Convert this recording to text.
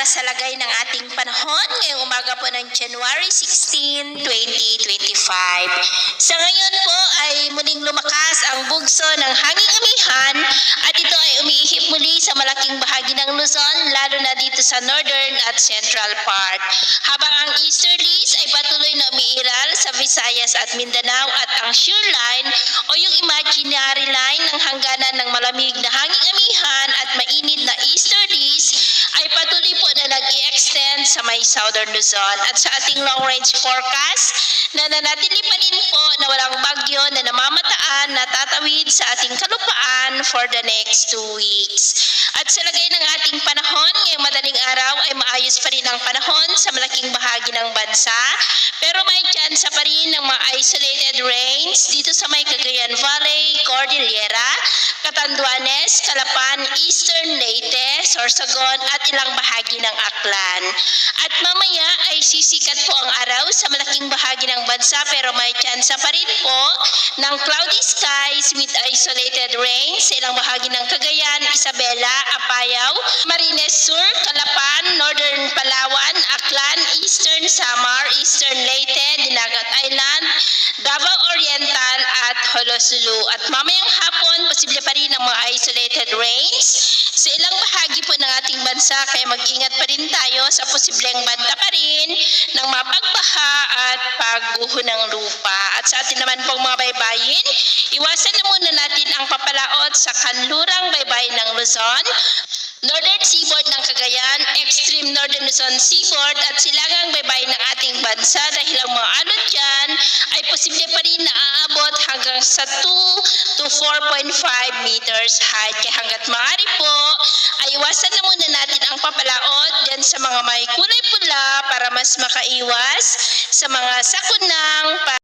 sa lagay ng ating panahon ngayong umaga po ng January 16, 2025. Sa ngayon po ay muling lumakas ang bugso ng hanging amihan at ito ay umiihip muli sa malaking bahagi ng Luzon, lalo na dito sa northern at central part. Habang ang easterlies ay patuloy na umiiral sa Visayas at Mindanao at ang shear line o yung imaginary line ng hangganan ng malamig na hanging amihan at mainit na easterlies ay patuloy po na nag-i-extend sa may southern Luzon. At sa ating long-range forecast, nananatili pa din po na walang bagyo na namamataan na tatawid sa ating kalupaan for the next 2 weeks. At sa lagay ng ating panahon, ngayong madaling araw ay maayos pa rin ang panahon sa malaking bahagi ng bansa, pero may tsansa pa rin ng mga isolated rains dito sa may Cagayan Valley, Cordillera, Catanduanes, Calapan, Eastern Leyte, Sorsogon at ilang bahagi ng Aklan. At mamaya ay sisikat po ang araw sa malaking bahagi ng bansa, pero may tsansa pa rin po ng cloudy skies with isolated rain sa ilang bahagi ng Cagayan, Isabela, Apayao, Marines Sur, Calapan, Northern Palawan, Aklan, Eastern Samar, Eastern Leyte, Dinagat Island, Davao Oriental at Holosulu. At mamayang hapon, posible pa rin ang mga isolated rains sa ilang bahagi po ng ating bansa, kaya mag-ingat pa rin tayo sa posibleng banta pa rin ng mga pagbaha at pagguho ng lupa. At sa atin naman pong mga baybayin, iwasan na muna natin ang papalaot sa kanlurang baybayin ng Luzon, northern seaboard ng Cagayan, extreme northern Luzon seaboard at silangang baybayin ng ating bansa dahil ang mga alon dyan ay posible pa rin na aabot hanggang sa 2 to 4.5 meters height. Kaya hanggat maaari po, ay iwasan na muna natin ang papalaot dyan sa mga may kulay pula para mas makaiwas sa mga sakunang